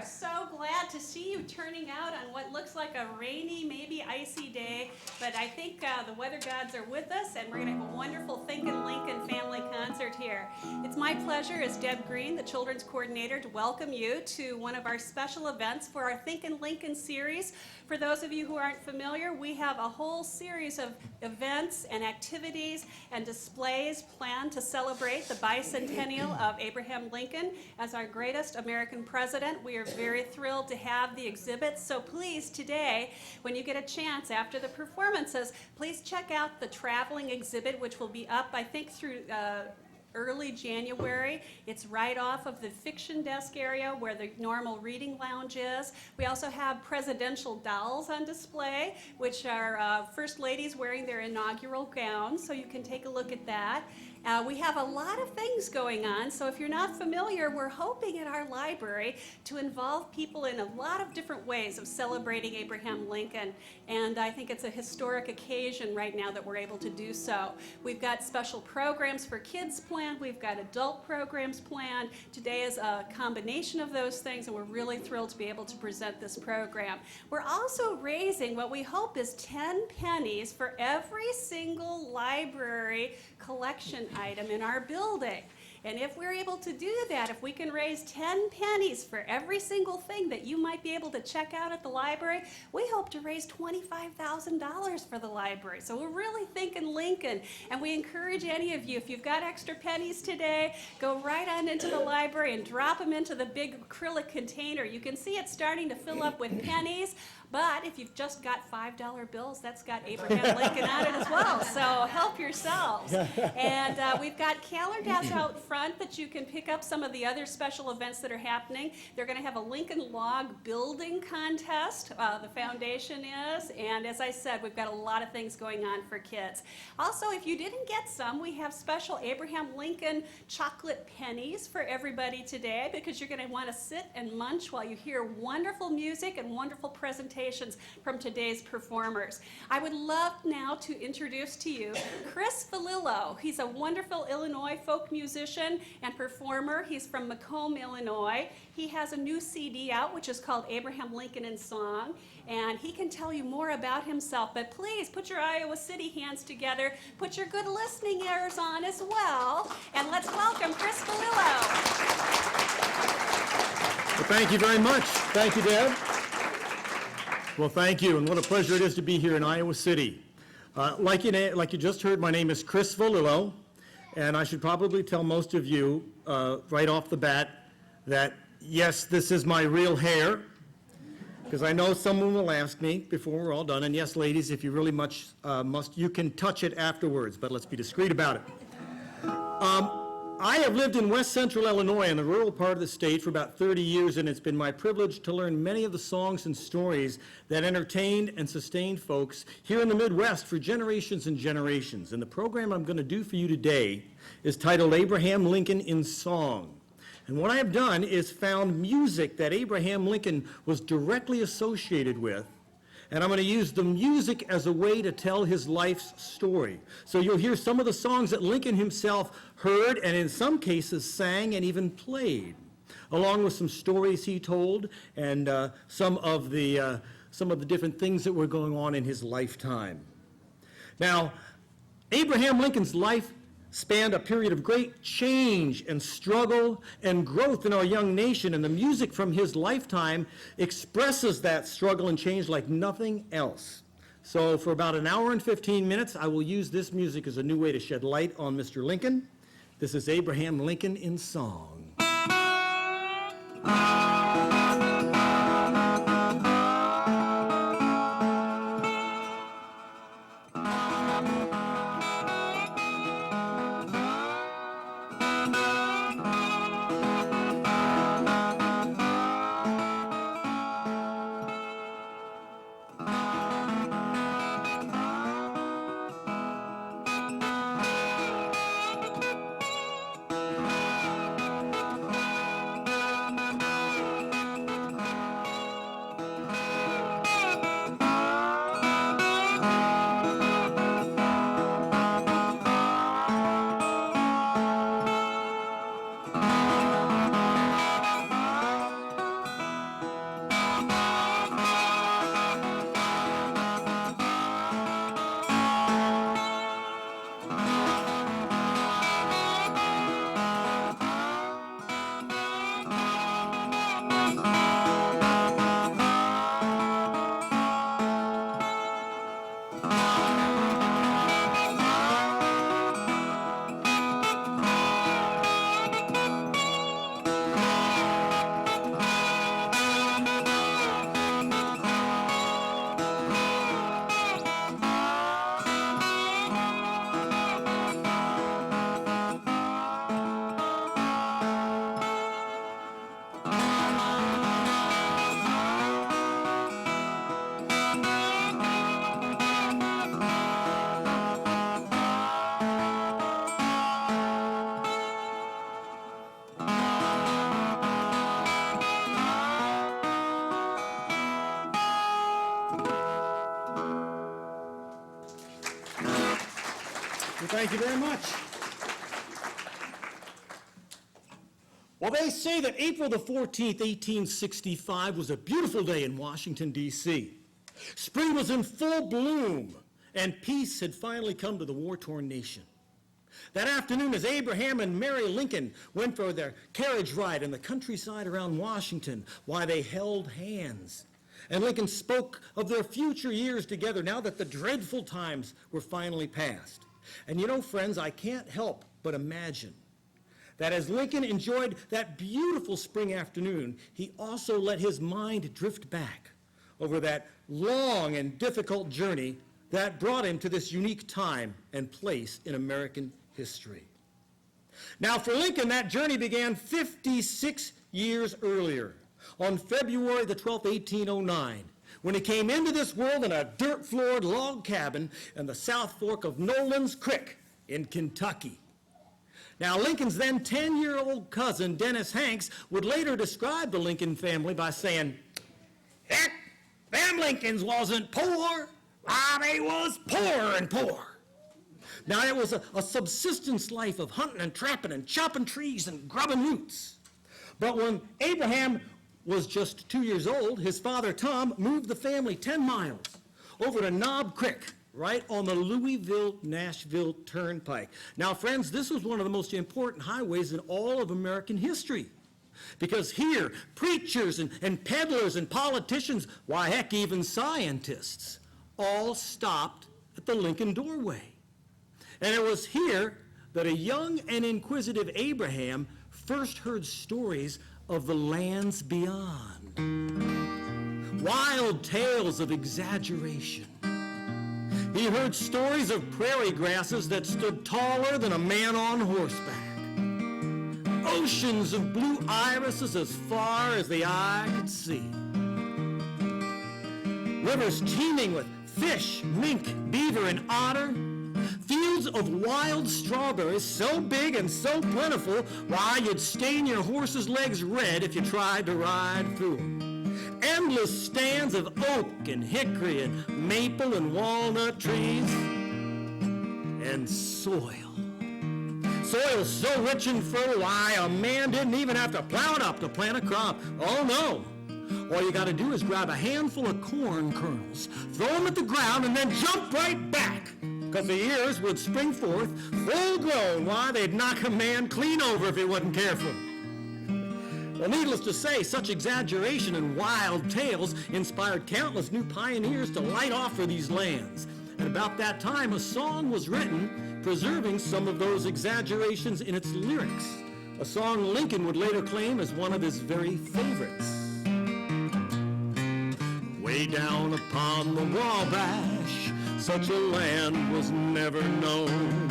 so glad to see you turning out on what looks like a rainy, maybe icy day, but I think the weather gods are with us, and we're going to have a wonderful Thinkin' Lincoln family concert here. It's my pleasure as Deb Green, the children's coordinator, to welcome you to one of our special events for our Thinkin' Lincoln series. For those of you who aren't familiar, we have a whole series of events and activities and displays planned to celebrate the bicentennial of Abraham Lincoln as our greatest American president. We are very thrilled to have the exhibits, so please today, when you get a chance after the performances, please check out the traveling exhibit, which will be up, I think, through early January. It's right off of the fiction desk area where the normal reading lounge is. We also have presidential dolls on display, which are first ladies wearing their inaugural gowns, so you can take a look at that. We have a lot of things going on, so if you're not familiar, we're hoping at our library to involve people in a lot of different ways of celebrating Abraham Lincoln, and I think it's a historic occasion right now that we're able to do so. We've got special programs for kids planned, we've got adult programs planned. Today is a combination of those things, and we're really thrilled to be able to present this program. We're also raising what we hope is 10 pennies for every single library collection item in our building. And if we're able to do that, if we can raise 10 pennies for every single thing that you might be able to check out at the library, we hope to raise $25,000 for the library. So we're really thinking Lincoln, and we encourage any of you, if you've got extra pennies today, go right on into the library and drop them into the big acrylic container. You can see it's starting to fill up with pennies. But if you've just got $5 bills, that's got Abraham Lincoln on it as well. So help yourselves. And we've got calendars out front that you can pick up some of the other special events that are happening. They're going to have a Lincoln Log building contest, the foundation is. And as I said, we've got a lot of things going on for kids. Also, if you didn't get some, we have special Abraham Lincoln chocolate pennies for everybody today, because you're going to want to sit and munch while you hear wonderful music and wonderful presentations from today's performers. I would love now to introduce to you Chris Vallillo. He's a wonderful Illinois folk musician and performer. He's from Macomb, Illinois. He has a new CD out, which is called Abraham Lincoln in Song, and he can tell you more about himself. But please put your Iowa City hands together, put your good listening ears on as well, and let's welcome Chris Vallillo. Well, thank you very much. Thank you, Deb. Well, thank you, and what a pleasure it is to be here in Iowa City. Like you just heard, my name is Chris Vallillo, and I should probably tell most of you right off the bat that, yes, this is my real hair, because I know someone will ask me before we're all done, and yes, ladies, if you really must, you can touch it afterwards, but let's be discreet about it. I have lived in west central Illinois, in the rural part of the state, for about 30 years, and it's been my privilege to learn many of the songs and stories that entertained and sustained folks here in the Midwest for generations and generations. And the program I'm going to do for you today is titled Abraham Lincoln in Song. And what I have done is found music that Abraham Lincoln was directly associated with, and I'm going to use the music as a way to tell his life's story. So you'll hear some of the songs that Lincoln himself heard, and in some cases sang and even played, along with some stories he told and some of the different things that were going on in his lifetime. Now, Abraham Lincoln's life spanned a period of great change and struggle and growth in our young nation, and the music from his lifetime expresses that struggle and change like nothing else. So for about an hour and 15 minutes, I will use this music as a new way to shed light on Mr. Lincoln. This is Abraham Lincoln in Song. Thank you very much. Well, they say that April the 14th, 1865 was a beautiful day in Washington, D.C. Spring was in full bloom, and peace had finally come to the war-torn nation. That afternoon, as Abraham and Mary Lincoln went for their carriage ride in the countryside around Washington, why, they held hands. And Lincoln spoke of their future years together now that the dreadful times were finally past. And you know, friends, I can't help but imagine that as Lincoln enjoyed that beautiful spring afternoon, he also let his mind drift back over that long and difficult journey that brought him to this unique time and place in American history. Now, for Lincoln, that journey began 56 years earlier, on February the 12th, 1809, when he came into this world in a dirt-floored log cabin in the South Fork of Nolan's Creek in Kentucky. Now, Lincoln's then 10-year-old cousin, Dennis Hanks, would later describe the Lincoln family by saying, "Heck, them Lincolns wasn't poor. They was poorer and poor." Now, it was a subsistence life of hunting and trapping and chopping trees and grubbing roots. But when Abraham was just 2 years old, his father, Tom, moved the family 10 miles over to Knob Creek, right on the Louisville-Nashville Turnpike. Now, friends, this was one of the most important highways in all of American history, because here, preachers and peddlers and politicians, why, heck, even scientists, all stopped at the Lincoln doorway. And it was here that a young and inquisitive Abraham first heard stories of the lands beyond. Wild tales of exaggeration. He heard stories of prairie grasses that stood taller than a man on horseback. Oceans of blue irises as far as the eye could see. Rivers teeming with fish, mink, beaver, and otter. Fields of wild strawberries so big and so plentiful, why, you'd stain your horse's legs red if you tried to ride through them. Endless stands of oak and hickory and maple and walnut trees. And soil. Soil so rich and fertile, why, a man didn't even have to plow it up to plant a crop. Oh, no. All you got to do is grab a handful of corn kernels, throw them at the ground, and then jump right back, because the ears would spring forth full grown. Why, they'd knock a man clean over if he wasn't careful. Well, needless to say, such exaggeration and wild tales inspired countless new pioneers to light off for these lands. And about that time, a song was written preserving some of those exaggerations in its lyrics, a song Lincoln would later claim as one of his very favorites. Way down upon the Wabash, such a land was never known.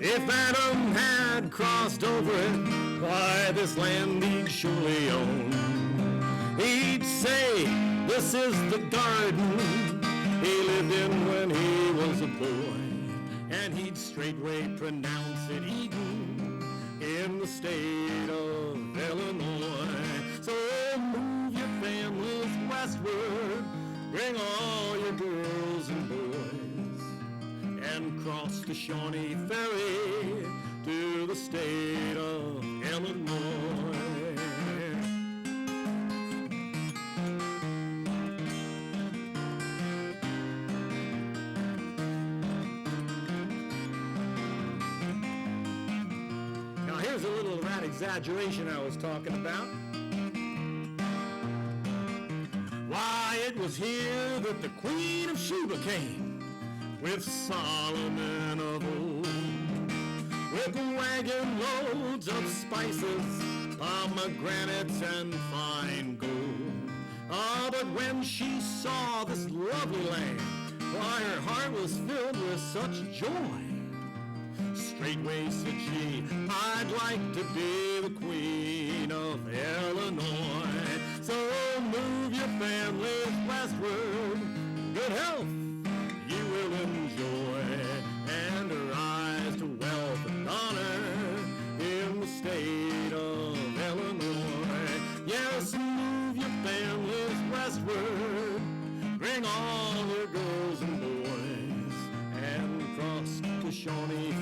If Adam had crossed over it, why, this land he'd surely own. He'd say, this is the garden he lived in when he was a boy, and he'd straightway pronounce it Eden in the state of Illinois. So move your families westward, bring all your girls and boys, and cross the Shawnee Ferry to the state of Illinois. Now here's a little of that exaggeration I was talking about. Why, it was here that the Queen of Sheba came with Solomon of old, with wagon loads of spices, pomegranates, and fine gold. Ah, but when she saw this lovely land, why, her heart was filled with such joy. Straightway said she, I'd like to be the Queen of Illinois. So move your families westward, good health you will enjoy, and rise to wealth and honor in the state of Illinois. Yes, move your families westward, bring all your girls and boys, and cross to Shawnee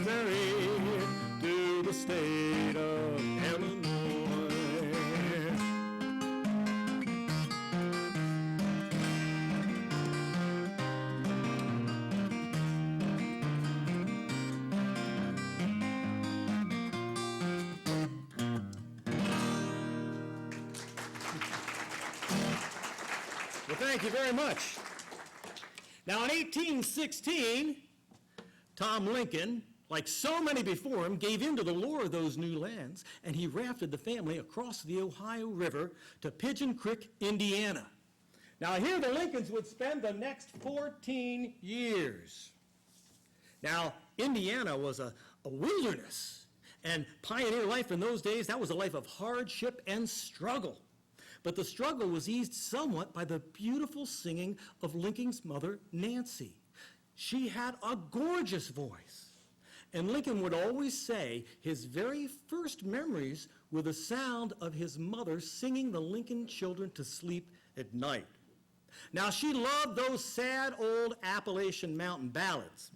Thank you very much. Now, in 1816, Tom Lincoln, like so many before him, gave in to the lure of those new lands, and he rafted the family across the Ohio River to Pigeon Creek, Indiana. Now, here the Lincolns would spend the next 14 years. Now, Indiana was a wilderness, and pioneer life in those days, that was a life of hardship and struggle. But the struggle was eased somewhat by the beautiful singing of Lincoln's mother, Nancy. She had a gorgeous voice. And Lincoln would always say his very first memories were the sound of his mother singing the Lincoln children to sleep at night. Now, she loved those sad old Appalachian mountain ballads.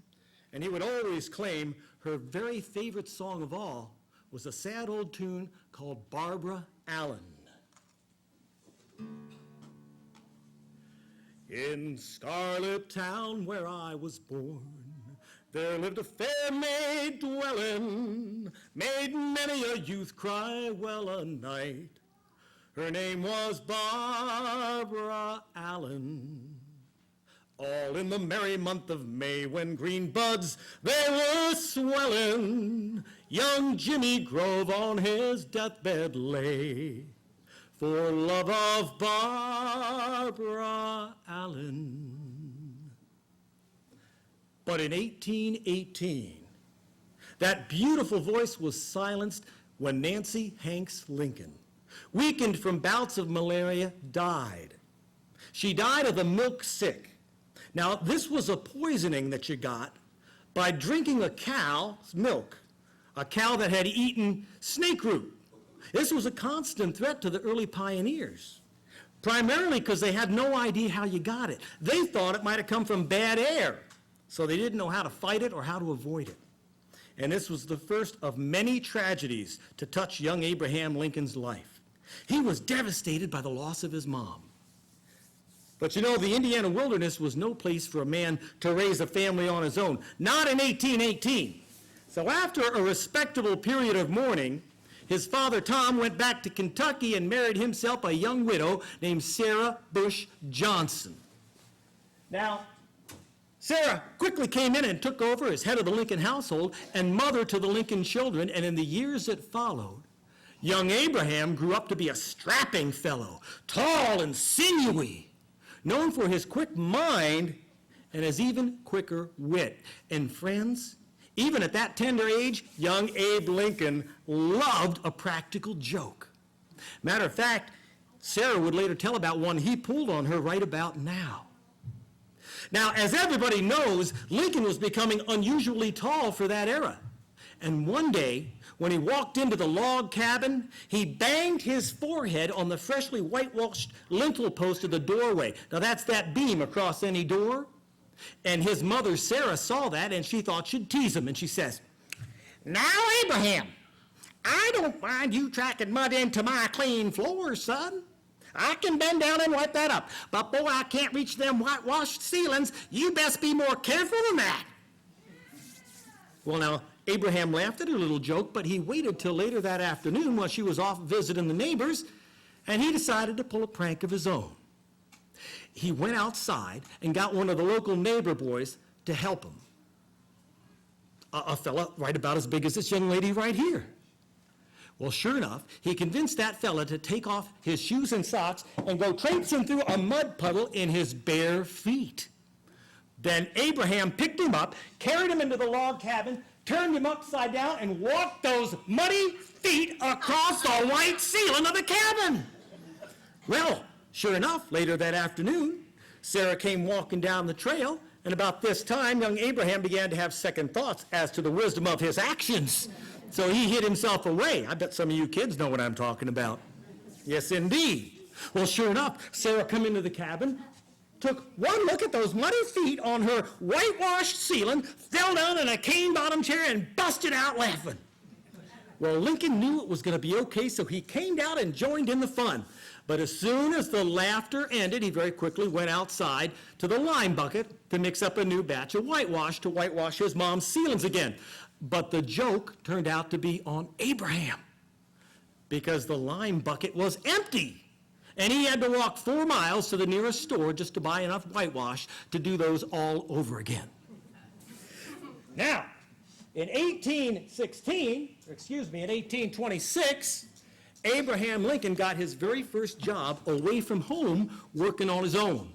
And he would always claim her very favorite song of all was a sad old tune called Barbara Allen. In Scarlet Town, where I was born, there lived a fair maid dwelling, made many a youth cry well a night. Her name was Barbara Allen. All in the merry month of May, when green buds they were swelling, young Jimmy Grove on his deathbed lay, for love of Barbara Allen. But in 1818, that beautiful voice was silenced when Nancy Hanks Lincoln, weakened from bouts of malaria, died. She died of the milk sick. Now, this was a poisoning that you got by drinking a cow's milk, a cow that had eaten snake root. This was a constant threat to the early pioneers, primarily because they had no idea how you got it. They thought it might have come from bad air, so they didn't know how to fight it or how to avoid it. And this was the first of many tragedies to touch young Abraham Lincoln's life. He was devastated by the loss of his mom. But you know, the Indiana wilderness was no place for a man to raise a family on his own, not in 1818. So after a respectable period of mourning, his father Tom went back to Kentucky and married himself a young widow named Sarah Bush Johnson. Now, Sarah quickly came in and took over as head of the Lincoln household and mother to the Lincoln children, and in the years that followed, young Abraham grew up to be a strapping fellow, tall and sinewy, known for his quick mind and his even quicker wit. And friends, even at that tender age, young Abe Lincoln loved a practical joke. Matter of fact, Sarah would later tell about one he pulled on her right about now. Now, as everybody knows, Lincoln was becoming unusually tall for that era. And one day, when he walked into the log cabin, he banged his forehead on the freshly whitewashed lintel post of the doorway. Now, that's that beam across any door. And his mother, Sarah, saw that, and she thought she'd tease him. And she says, "Now, Abraham, I don't mind you tracking mud into my clean floors, son. I can bend down and wipe that up. But, boy, I can't reach them whitewashed ceilings. You best be more careful than that." Well, now, Abraham laughed at her little joke, but he waited till later that afternoon while she was off visiting the neighbors, and he decided to pull a prank of his own. He went outside and got one of the local neighbor boys to help him. A fella right about as big as this young lady right here. Well, sure enough, he convinced that fella to take off his shoes and socks and go traipsing through a mud puddle in his bare feet. Then Abraham picked him up, carried him into the log cabin, turned him upside down, and walked those muddy feet across the white ceiling of the cabin. Well, sure enough, later that afternoon, Sarah came walking down the trail, and about this time, young Abraham began to have second thoughts as to the wisdom of his actions. So he hid himself away. I bet some of you kids know what I'm talking about. Yes, indeed. Well, sure enough, Sarah come into the cabin, took one look at those muddy feet on her whitewashed ceiling, fell down in a cane-bottom chair, and busted out laughing. Well, Lincoln knew it was going to be okay, so he came down and joined in the fun. But as soon as the laughter ended, he very quickly went outside to the lime bucket to mix up a new batch of whitewash to whitewash his mom's ceilings again. But the joke turned out to be on Abraham, because the lime bucket was empty. And he had to walk 4 miles to the nearest store just to buy enough whitewash to do those all over again. Now, in 1826, Abraham Lincoln got his very first job away from home working on his own.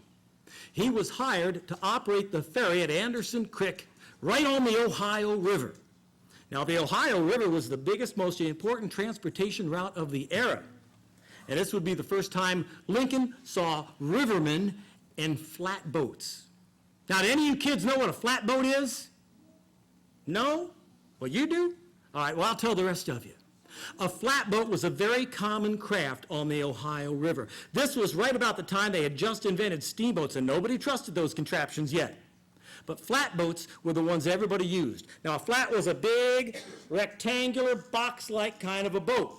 He was hired to operate the ferry at Anderson Creek, right on the Ohio River. Now, the Ohio River was the biggest, most important transportation route of the era. And this would be the first time Lincoln saw rivermen in flatboats. Now, do any of you kids know what a flatboat is? No? Well, you do? All right, well, I'll tell the rest of you. A flatboat was a very common craft on the Ohio River. This was right about the time they had just invented steamboats, and nobody trusted those contraptions yet. But flatboats were the ones everybody used. Now, a flat was a big, rectangular, box-like kind of a boat.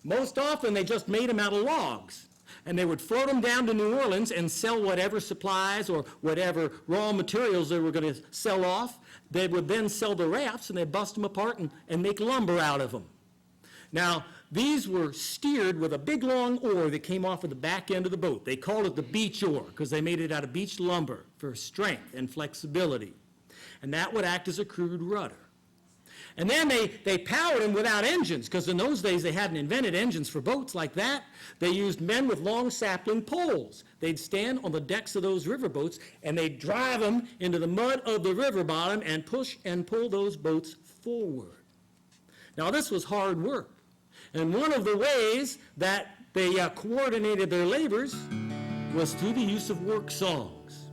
Most often, they just made them out of logs, and they would float them down to New Orleans and sell whatever supplies or whatever raw materials they were going to sell off. They would then sell the rafts, and they'd bust them apart and make lumber out of them. Now, these were steered with a big long oar that came off of the back end of the boat. They called it the beech oar because they made it out of beech lumber for strength and flexibility. And that would act as a crude rudder. And then they powered them without engines, because in those days they hadn't invented engines for boats like that. They used men with long sapling poles. They'd stand on the decks of those riverboats, and they'd drive them into the mud of the river bottom and push and pull those boats forward. Now, this was hard work. And one of the ways that they coordinated their labors was through the use of work songs.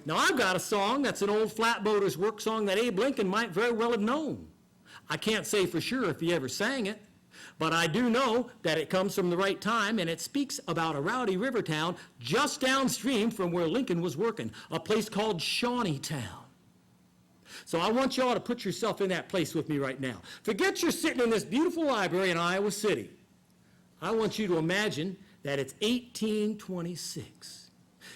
Now, I've got a song that's an old flatboater's work song that Abe Lincoln might very well have known. I can't say for sure if he ever sang it, but I do know that it comes from the right time, and it speaks about a rowdy river town just downstream from where Lincoln was working, a place called Shawneetown. So I want you all to put yourself in that place with me right now. Forget you're sitting in this beautiful library in Iowa City. I want you to imagine that it's 1826.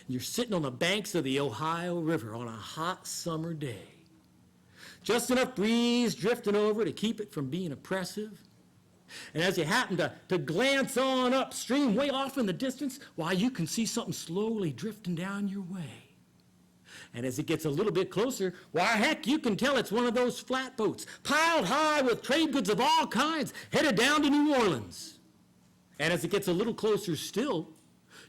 You're sitting on the banks of the Ohio River on a hot summer day. Just enough breeze drifting over to keep it from being oppressive. And as you happen to glance on upstream, way off in the distance, why, you can see something slowly drifting down your way. And as it gets a little bit closer, why, heck, you can tell it's one of those flatboats, piled high with trade goods of all kinds, headed down to New Orleans. And as it gets a little closer still,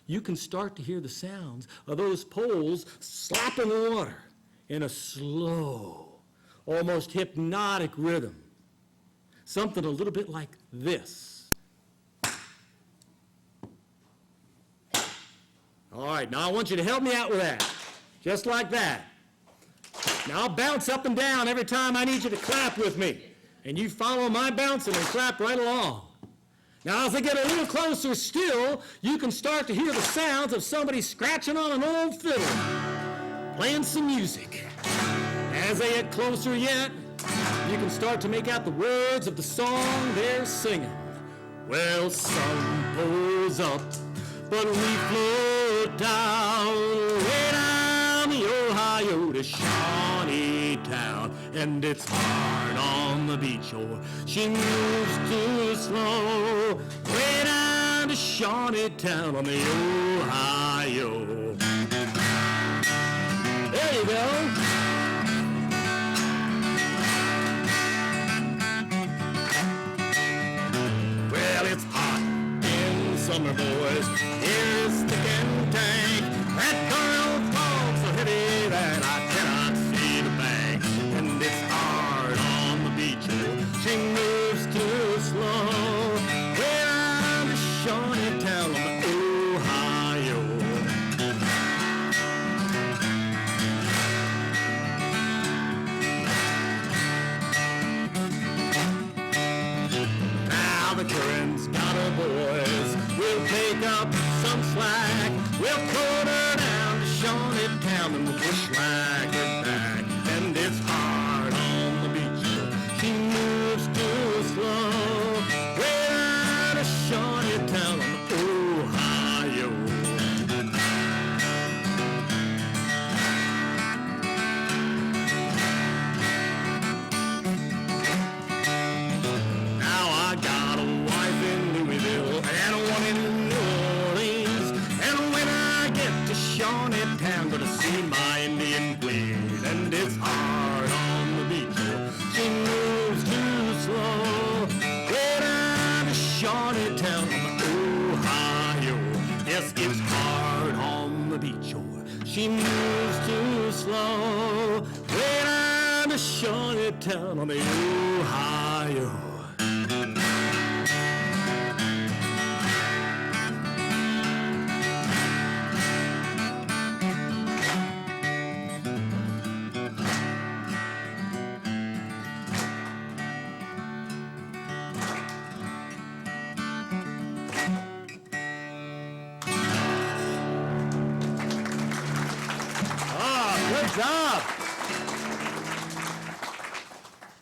you can start to hear the sounds of those poles slapping the water in a slow, almost hypnotic rhythm. Something a little bit like this. All right, now I want you to help me out with that. Just like that. Now I'll bounce up and down every time I need you to clap with me. And you follow my bouncing and clap right along. Now as I get a little closer still, you can start to hear the sounds of somebody scratching on an old fiddle, playing some music. As they get closer yet, you can start to make out the words of the song they're singing. Well, sun pulls up, but we float down, way down the Ohio to Shawneetown, and it's hard on the beach, oh, she moves too slow, way down to Shawneetown on the Ohio. There you go. It's hot in summer, boys. Here's the and tank. That girl falls so heavy that I cannot see the bank. And it's hard on the beach. She moves too slow. Way down to Shawneetown on the Ohio. Now the current's got her, boys. We'll take up some slack. We'll put her down to Shawneetown and we'll bushwhack her back. And it's hard on the beach. She moves too slow. Way down to Shawneetown on the Ohio. Now I got a wife in Louisville and one in New Orleans. down on the Ohio. Yes, it's hard on the beach shore. She moves too slow when I'm a Shawnee town on the Ohio. Good job.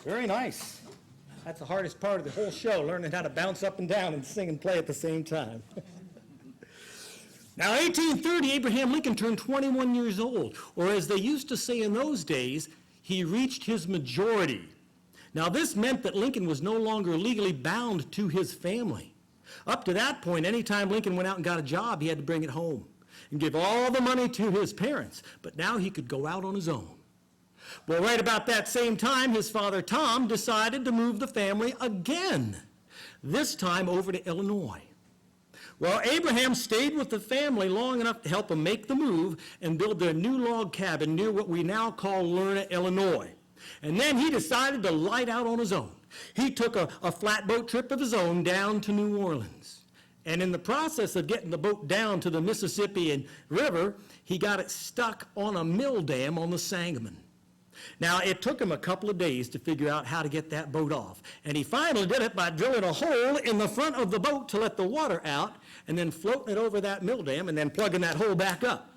Very nice. That's the hardest part of the whole show, learning how to bounce up and down and sing and play at the same time. Now, 1830, Abraham Lincoln turned 21 years old, or as they used to say in those days, he reached his majority. Now, this meant that Lincoln was no longer legally bound to his family. Up to that point, anytime Lincoln went out and got a job, he had to bring it home and give all the money to his parents, but now he could go out on his own. Well, right about that same time, his father Tom decided to move the family again, this time over to Illinois. Well, Abraham stayed with the family long enough to help them make the move and build their new log cabin near what we now call Lerna, Illinois. And then he decided to light out on his own. He took a flatboat trip of his own down to New Orleans. And in the process of getting the boat down to the Mississippi River, he got it stuck on a mill dam on the Sangamon. Now, it took him a couple of days to figure out how to get that boat off. And he finally did it by drilling a hole in the front of the boat to let the water out, and then floating it over that mill dam, and then plugging that hole back up.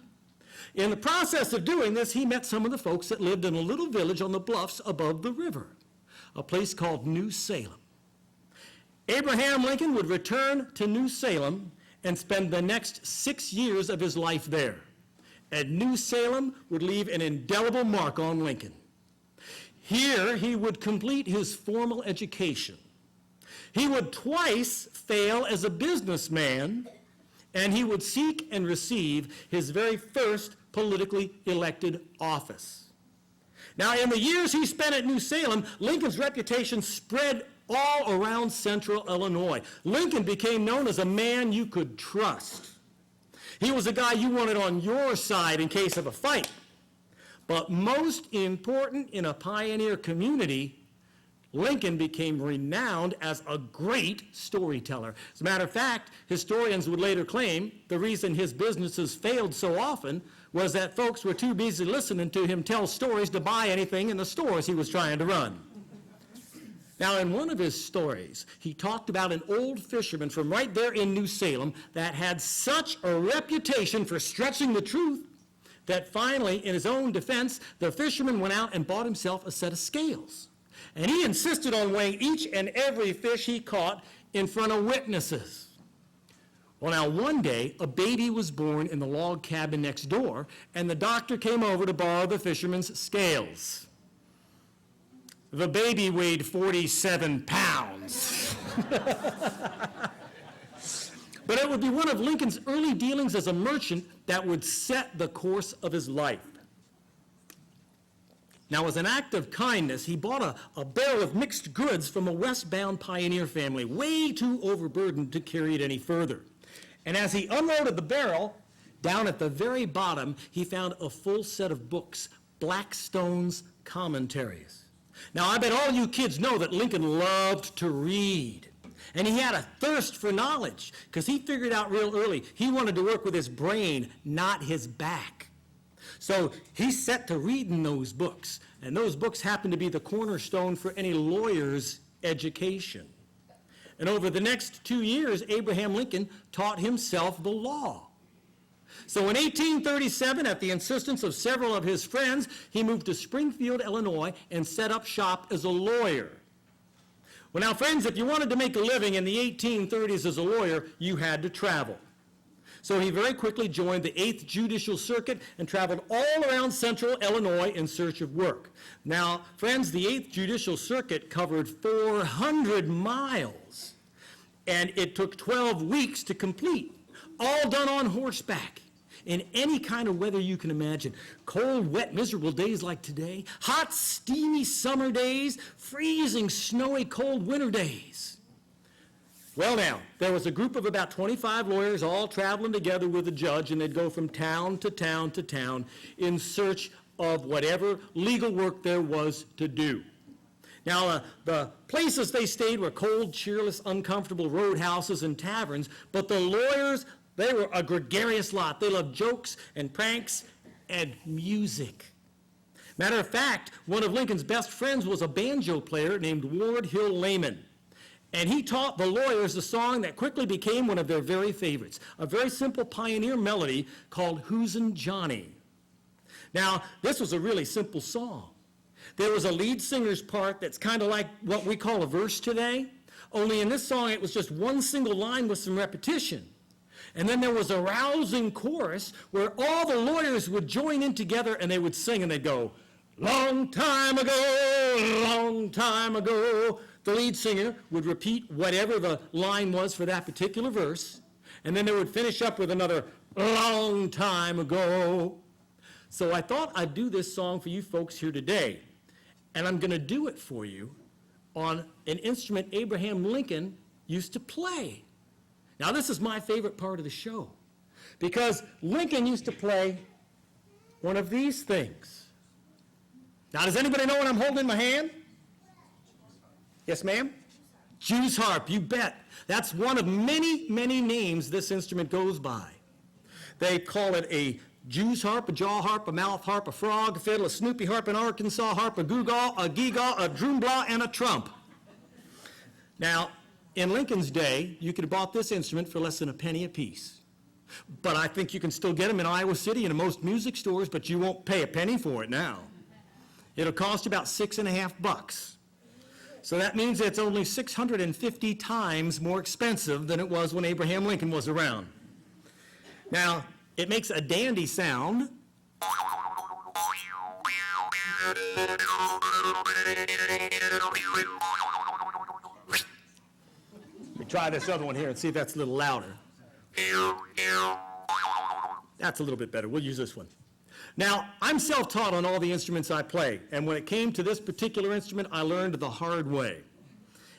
In the process of doing this, he met some of the folks that lived in a little village on the bluffs above the river, a place called New Salem. Abraham Lincoln would return to New Salem and spend the next 6 years of his life there. And New Salem would leave an indelible mark on Lincoln. Here, he would complete his formal education. He would twice fail as a businessman, and he would seek and receive his very first politically elected office. Now, in the years he spent at New Salem, Lincoln's reputation spread all around central Illinois. Lincoln became known as a man you could trust. He was a guy you wanted on your side in case of a fight. But most important in a pioneer community, Lincoln became renowned as a great storyteller. As a matter of fact, historians would later claim the reason his businesses failed so often was that folks were too busy listening to him tell stories to buy anything in the stores he was trying to run. Now, in one of his stories, he talked about an old fisherman from right there in New Salem that had such a reputation for stretching the truth that finally, in his own defense, the fisherman went out and bought himself a set of scales. And he insisted on weighing each and every fish he caught in front of witnesses. Well, now, one day, a baby was born in the log cabin next door, and the doctor came over to borrow the fisherman's scales. The baby weighed 47 pounds. But it would be one of Lincoln's early dealings as a merchant that would set the course of his life. Now, as an act of kindness, he bought a barrel of mixed goods from a westbound pioneer family, way too overburdened to carry it any further. And as he unloaded the barrel, down at the very bottom, he found a full set of books, Blackstone's Commentaries. Now, I bet all you kids know that Lincoln loved to read. And he had a thirst for knowledge, because he figured out real early he wanted to work with his brain, not his back. So he set to reading those books, and those books happened to be the cornerstone for any lawyer's education. And over the next 2 years, Abraham Lincoln taught himself the law. So in 1837, at the insistence of several of his friends, he moved to Springfield, Illinois, and set up shop as a lawyer. Well, now, friends, if you wanted to make a living in the 1830s as a lawyer, you had to travel. So he very quickly joined the 8th Judicial Circuit and traveled all around central Illinois in search of work. Now, friends, the 8th Judicial Circuit covered 400 miles, and it took 12 weeks to complete, all done on horseback, in any kind of weather you can imagine. Cold, wet, miserable days like today, hot, steamy summer days, freezing, snowy, cold winter days. Well, now, there was a group of about 25 lawyers all traveling together with a judge, and they'd go from town to town to town in search of whatever legal work there was to do. Now, the places they stayed were cold, cheerless, uncomfortable roadhouses and taverns, but the lawyers, they were a gregarious lot. They loved jokes and pranks and music. Matter of fact, one of Lincoln's best friends was a banjo player named Ward Hill Layman. And he taught the lawyers a song that quickly became one of their very favorites, a very simple pioneer melody called Who'sin' Johnny. Now, this was a really simple song. There was a lead singer's part that's kind of like what we call a verse today, only in this song it was just one single line with some repetition. And then there was a rousing chorus where all the lawyers would join in together and they would sing and they'd go, long time ago. The lead singer would repeat whatever the line was for that particular verse, and then they would finish up with another long time ago. So I thought I'd do this song for you folks here today, and I'm going to do it for you on an instrument Abraham Lincoln used to play. Now, this is my favorite part of the show, because Lincoln used to play one of these things. Now, does anybody know what I'm holding in my hand? Yes, ma'am? Jew's harp, you bet. That's one of many, many names this instrument goes by. They call it a Jew's harp, a jaw harp, a mouth harp, a frog, a fiddle, a Snoopy harp, an Arkansas harp, a gewgaw, a geegaw, a droomblah, and a trump. Now, in Lincoln's day, you could have bought this instrument for less than a penny apiece. But I think you can still get them in Iowa City and in most music stores, but you won't pay a penny for it now. It'll cost you about $6.50. So that means it's only 650 times more expensive than it was when Abraham Lincoln was around. Now, it makes a dandy sound. Let me try this other one here and see if that's a little louder. That's a little bit better. We'll use this one. Now, I'm self-taught on all the instruments I play, and when it came to this particular instrument, I learned the hard way.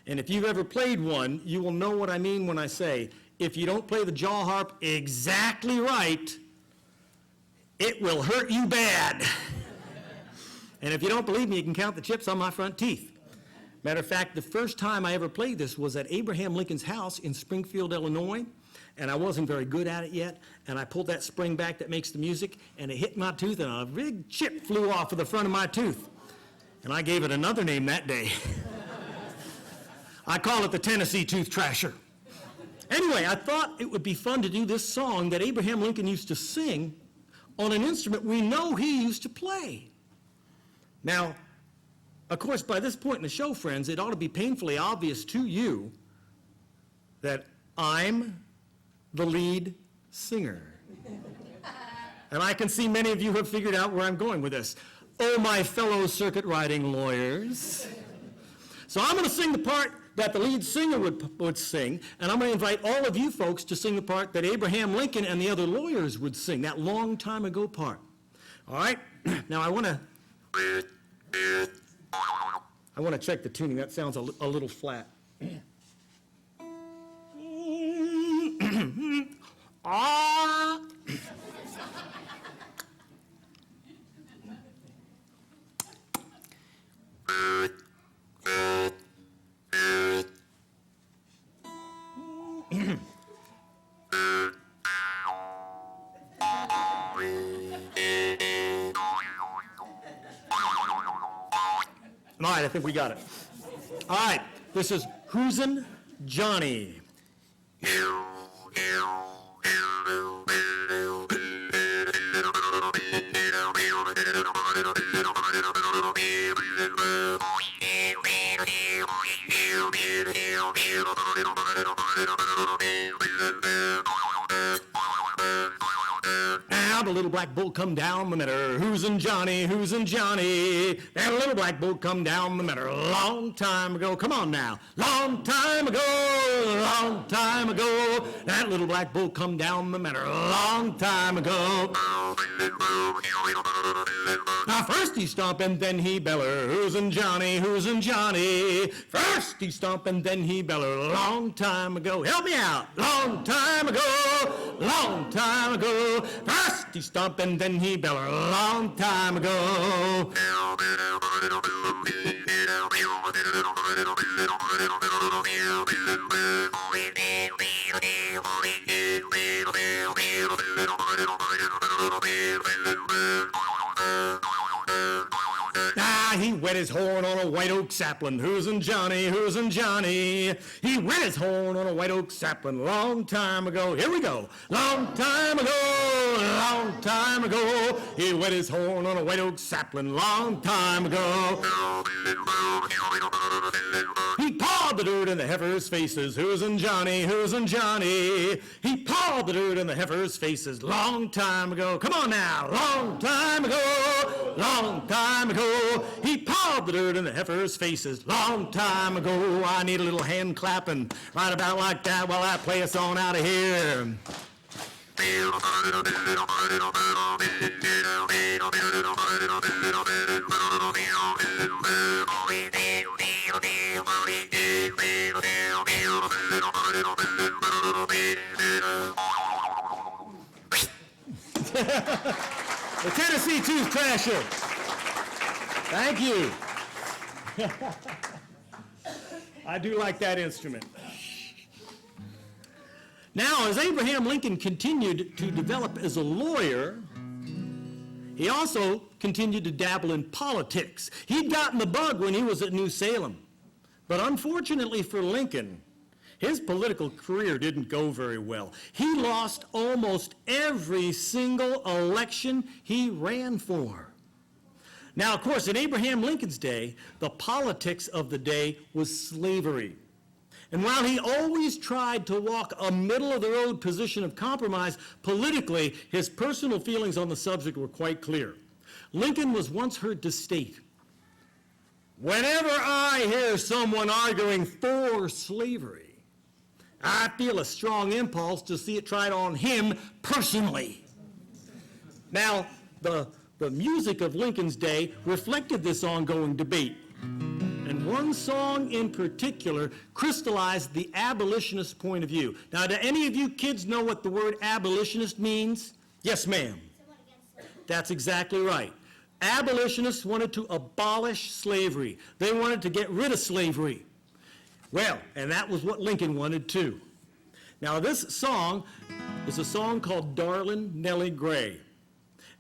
And if you've ever played one, you will know what I mean when I say, if you don't play the jaw harp exactly right, it will hurt you bad. And if you don't believe me, you can count the chips on my front teeth. Matter of fact, the first time I ever played this was at Abraham Lincoln's house in Springfield, Illinois, and I wasn't very good at it yet, and I pulled that spring back that makes the music, and it hit my tooth, and a big chip flew off of the front of my tooth. And I gave it another name that day. I call it the Tennessee Tooth Trasher. Anyway, I thought it would be fun to do this song that Abraham Lincoln used to sing on an instrument we know he used to play. Now, of course, by this point in the show, friends, it ought to be painfully obvious to you that I'm the lead singer. And I can see many of you have figured out where I'm going with this. Oh, my fellow circuit riding lawyers. So I'm going to sing the part that the lead singer would sing, and I'm going to invite all of you folks to sing the part that Abraham Lincoln and the other lawyers would sing, that long time ago part. All right? Now I want to check the tuning. That sounds a little flat. Ah. All right, I think we got it. All right, this is Who'sin' Johnny. Now Now the little black bull come down the meadow. Who's in Johnny? Who's in Johnny? That little black bull come down the meadow a long time ago. Come on now. Long time ago, long time ago. That little black bull come down the meadow a long time ago. Now first he stomp and then he beller. Who's in Johnny? Who's in Johnny? First he stomp and then he beller. A long time ago. Help me out. Long time ago. Long time ago. First he stomp and then he beller. A long time ago. He wet his horn on a white oak sapling. Who's in Johnny? Who's in Johnny? He wet his horn on a white oak sapling long time ago. Here we go. Long time ago, long time ago. He wet his horn on a white oak sapling long time ago. He pawed the dirt in the heifers' faces. Who's in Johnny? Who's in Johnny? He pawed the dirt in the heifers' faces long time ago. Come on now. Long time ago, long time ago. He pawed the dirt in the heifers' faces long time ago. I need a little hand clapping right about like that while I play a song out of here. The Tennessee Tooth Crasher. Thank you. I do like that instrument. Now, as Abraham Lincoln continued to develop as a lawyer, he also continued to dabble in politics. He'd gotten the bug when he was at New Salem. But unfortunately for Lincoln, his political career didn't go very well. He lost almost every single election he ran for. Now, of course, in Abraham Lincoln's day, the politics of the day was slavery. And while he always tried to walk a middle-of-the-road position of compromise, politically, his personal feelings on the subject were quite clear. Lincoln was once heard to state, "Whenever I hear someone arguing for slavery, I feel a strong impulse to see it tried on him personally." Now, the music of Lincoln's day reflected this ongoing debate. And one song in particular crystallized the abolitionist point of view. Now, do any of you kids know what the word abolitionist means? Yes, ma'am. That's exactly right. Abolitionists wanted to abolish slavery. They wanted to get rid of slavery. Well, and that was what Lincoln wanted too. Now, this song is a song called Darlin' Nellie Gray,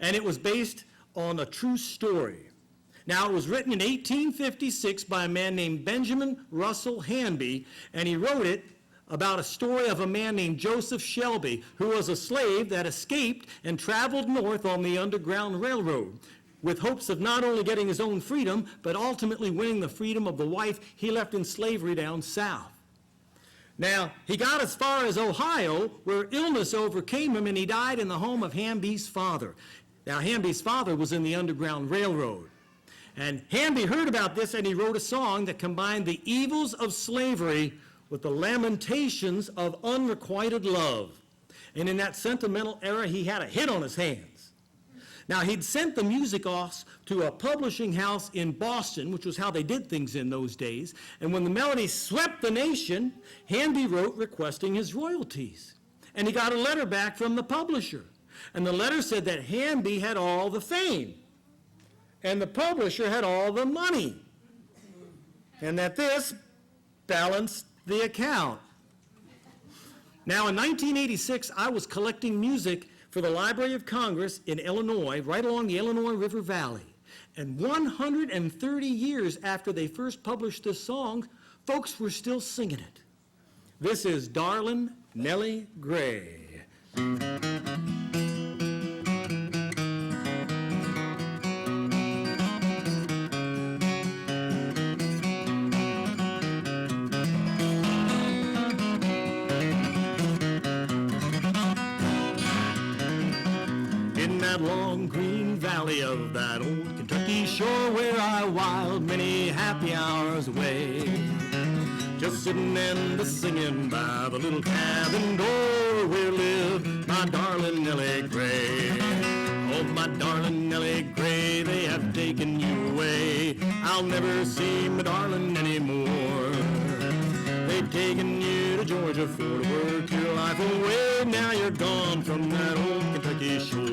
and it was based on a true story. Now, it was written in 1856 by a man named Benjamin Russell Hanby, and he wrote it about a story of a man named Joseph Shelby, who was a slave that escaped and traveled north on the Underground Railroad with hopes of not only getting his own freedom, but ultimately winning the freedom of the wife he left in slavery down south. Now, he got as far as Ohio, where illness overcame him, and he died in the home of Hanby's father. Now, Hanby's father was in the Underground Railroad. And Hanby heard about this, and he wrote a song that combined the evils of slavery with the lamentations of unrequited love. And in that sentimental era, he had a hit on his hands. Now, he'd sent the music off to a publishing house in Boston, which was how they did things in those days. And when the melody swept the nation, Hanby wrote requesting his royalties. And he got a letter back from the publisher. And the letter said that Hanby had all the fame, and the publisher had all the money, and that this balanced the account. Now, in 1986, I was collecting music for the Library of Congress in Illinois, right along the Illinois River Valley. And 130 years after they first published this song, folks were still singing it. This is Darlin' Nellie Gray. In that long green valley of that old Kentucky shore where I whiled many happy hours away. Just sitting and singing by the little cabin door where lived my darling Nellie Gray. Oh, my darling Nellie Gray, they have taken you away. I'll never see my darling anymore. They've taken you to Georgia for to work your life away. Now you're gone from that old Kentucky shore.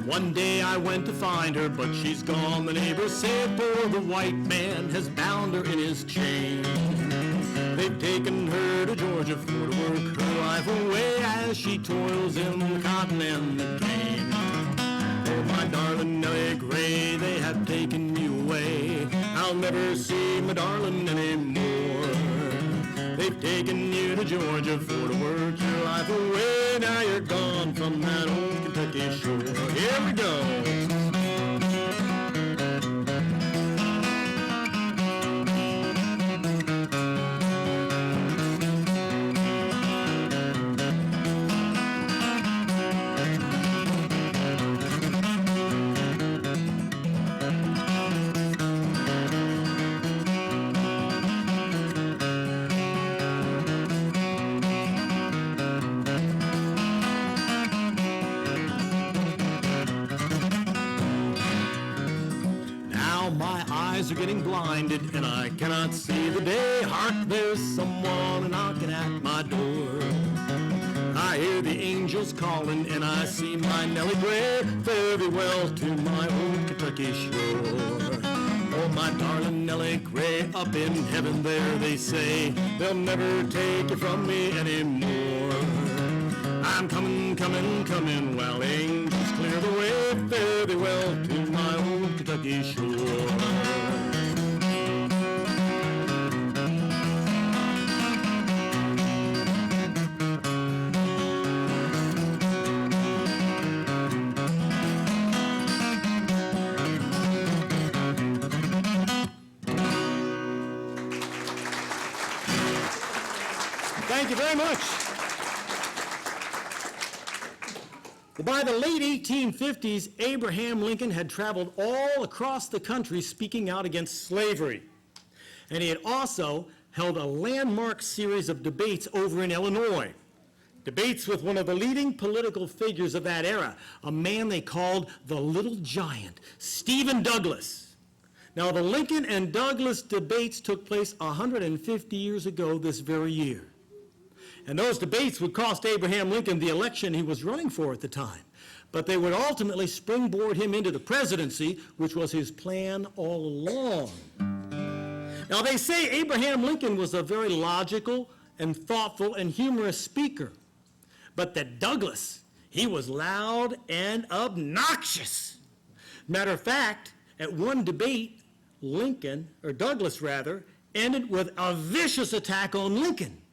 One day I went to find her, but she's gone. The neighbors said, for the white man has bound her in his chain. They've taken her to Georgia for to work her life away as she toils in the cotton and the cane. Oh, my darling Nellie Gray, they have taken you away. I'll never see my darling anymore. They've taken you to Georgia for to work your life away. Now you're gone from that old Kentucky shore. Here we go. Are getting blinded and I cannot see the day. Hark, there's someone knocking at my door. I hear the angels calling and I see my Nellie Gray. Fare thee well to my old Kentucky shore. Oh, my darling Nellie Gray, up in heaven there they say they'll never take you from me anymore. I'm coming, coming, coming, while angels clear the way. Fare thee well to my old Kentucky shore. Thank you very much. Well, by the late 1850s, Abraham Lincoln had traveled all across the country speaking out against slavery. And he had also held a landmark series of debates over in Illinois. Debates with one of the leading political figures of that era, a man they called the Little Giant, Stephen Douglas. Now, the Lincoln and Douglas debates took place 150 years ago this very year. And those debates would cost Abraham Lincoln the election he was running for at the time. But they would ultimately springboard him into the presidency, which was his plan all along. Now, they say Abraham Lincoln was a very logical and thoughtful and humorous speaker. But that Douglas, he was loud and obnoxious. Matter of fact, at one debate, Douglas ended with a vicious attack on Lincoln.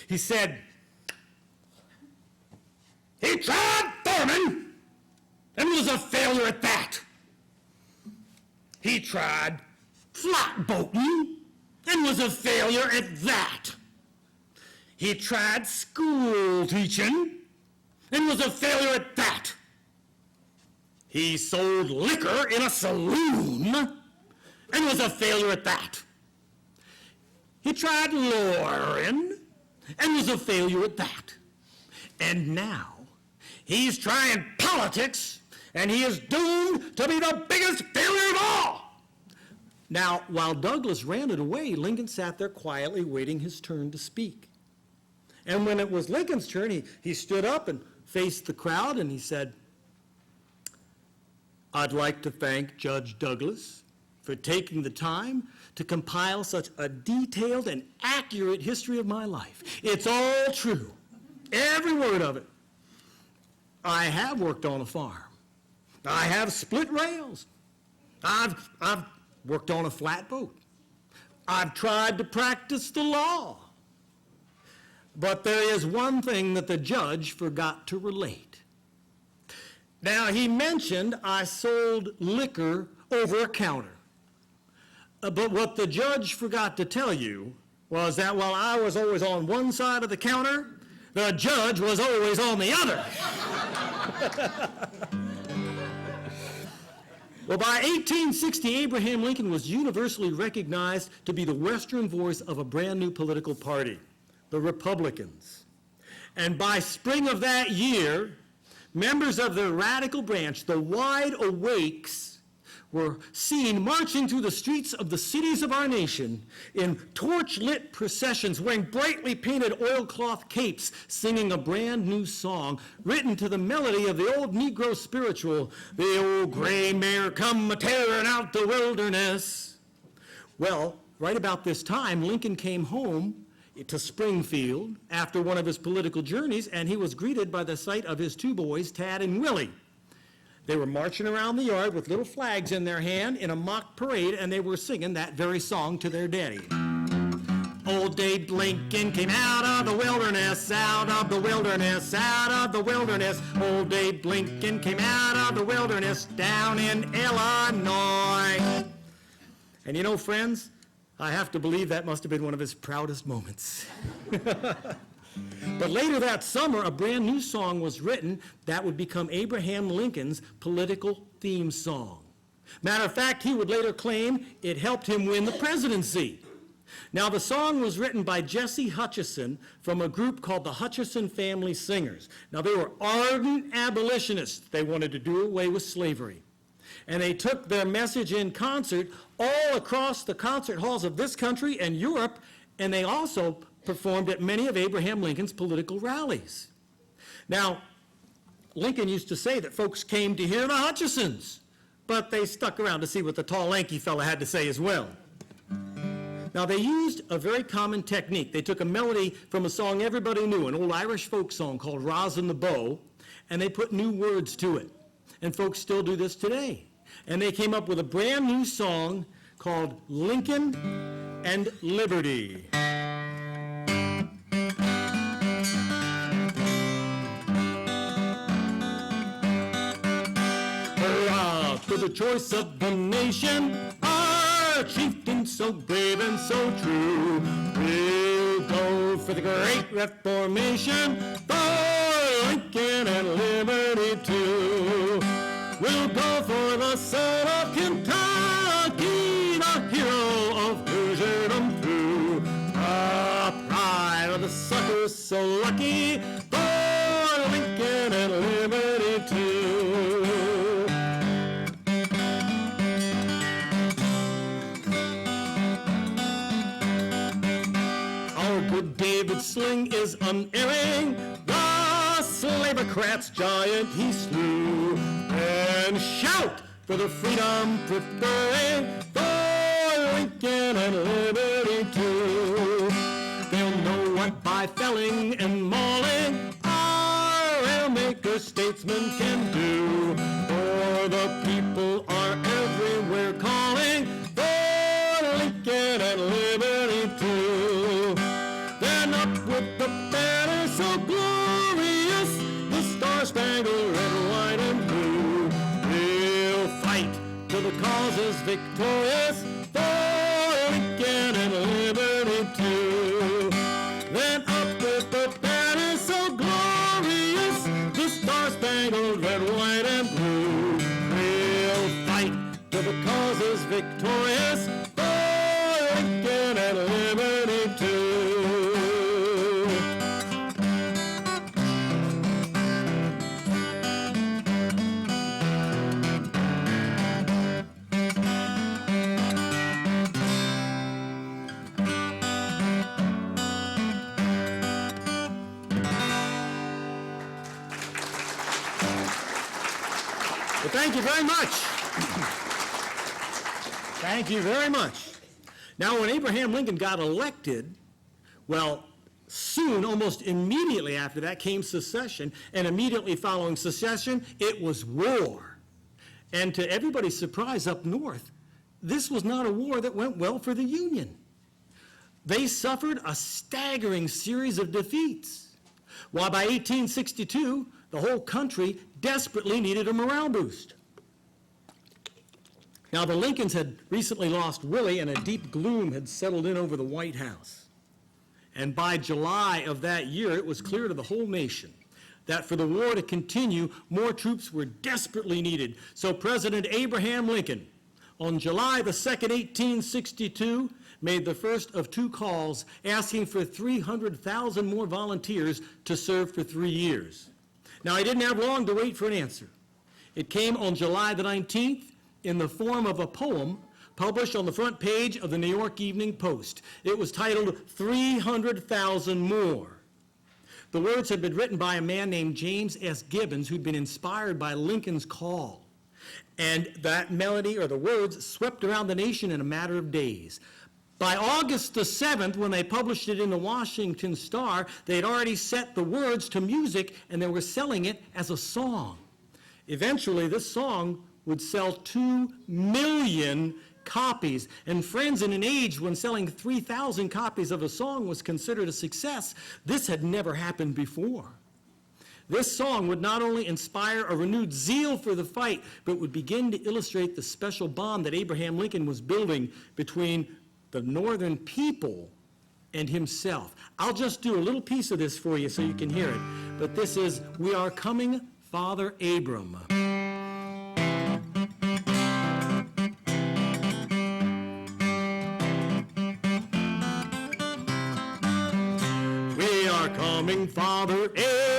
He said, he tried farming and was a failure at that. He tried flatboating and was a failure at that. He tried school teaching and was a failure at that. He sold liquor in a saloon and was a failure at that. He tried lawyering and was a failure at that. And now, he's trying politics, and he is doomed to be the biggest failure of all. Now, while Douglas ranted away, Lincoln sat there quietly waiting his turn to speak. And when it was Lincoln's turn, he stood up and faced the crowd, and he said, I'd like to thank Judge Douglas for taking the time to compile such a detailed and accurate history of my life. It's all true, every word of it. I have worked on a farm. I have split rails. I've worked on a flatboat. I've tried to practice the law. But there is one thing that the judge forgot to relate. Now, he mentioned I sold liquor over a counter. But what the judge forgot to tell you was that while I was always on one side of the counter, the judge was always on the other. Well, by 1860, Abraham Lincoln was universally recognized to be the Western voice of a brand new political party, the Republicans. And by spring of that year, members of the radical branch, the Wide Awakes, were seen marching through the streets of the cities of our nation in torch-lit processions, wearing brightly painted oilcloth capes, singing a brand new song written to the melody of the old Negro spiritual, "The old gray mare come a-tearing out the wilderness." Well, right about this time, Lincoln came home to Springfield after one of his political journeys, and he was greeted by the sight of his two boys, Tad and Willie. They were marching around the yard with little flags in their hand in a mock parade, and they were singing that very song to their daddy. Old Abe Lincoln came out of the wilderness, out of the wilderness, out of the wilderness. Old Abe Lincoln came out of the wilderness down in Illinois. And you know, friends, I have to believe that must have been one of his proudest moments. But later that summer, a brand new song was written that would become Abraham Lincoln's political theme song. Matter of fact, he would later claim it helped him win the presidency. Now, the song was written by Jesse Hutchison from a group called the Hutchison Family Singers. Now, they were ardent abolitionists. They wanted to do away with slavery. And they took their message in concert all across the concert halls of this country and Europe, and they also performed at many of Abraham Lincoln's political rallies. Now, Lincoln used to say that folks came to hear the Hutchisons, but they stuck around to see what the tall, lanky fella had to say as well. Now, they used a very common technique. They took a melody from a song everybody knew, an old Irish folk song called "Rosin the Bow," and they put new words to it. And folks still do this today. And they came up with a brand new song called "Lincoln and Liberty." For the choice of the nation, our chieftain so brave and so true. We'll go for the great Reformation, for Lincoln and liberty too. We'll go for the son of Kentucky, the hero of Hoosier and through. The pride of the suckers so lucky, for Lincoln and liberty too. David Sling is unerring, the slavocrat's giant he slew. And shout for the freedom preferring, for Lincoln and liberty too. They'll know what by felling and mauling our railmaker statesmen can do. For the people are everywhere calling, for Lincoln and liberty too. Then up with the banner so glorious, the star-spangled red, white, and blue. We'll fight till the cause is victorious, for Lincoln and liberty too. Then up with the banner so glorious, the star-spangled red, white, and blue. We'll fight till the cause is victorious, for Lincoln and liberty too. Well, thank you very much. Thank you very much. Now, when Abraham Lincoln got elected, well, soon, almost immediately after that, came secession, and immediately following secession, it was war. And to everybody's surprise up north, this was not a war that went well for the Union. They suffered a staggering series of defeats, while by 1862, the whole country desperately needed a morale boost. Now, the Lincolns had recently lost Willie, and a deep gloom had settled in over the White House. And by July of that year, it was clear to the whole nation that for the war to continue, more troops were desperately needed. So President Abraham Lincoln, on July the 2nd, 1862, made the first of two calls asking for 300,000 more volunteers to serve for 3 years. Now, he didn't have long to wait for an answer. It came on July the 19th in the form of a poem published on the front page of the New York Evening Post. It was titled 300,000 More. The words had been written by a man named James S. Gibbons, who'd been inspired by Lincoln's call. And that melody, or the words, swept around the nation in a matter of days. By August the 7th, when they published it in the Washington Star, they'd already set the words to music, and they were selling it as a song. Eventually, this song would sell 2 million copies. And friends, in an age when selling 3,000 copies of a song was considered a success, this had never happened before. This song would not only inspire a renewed zeal for the fight, but would begin to illustrate the special bond that Abraham Lincoln was building between the Northern people and himself. I'll just do a little piece of this for you so you can hear it. But this is, "We Are Coming, Father Abram." We are coming, Father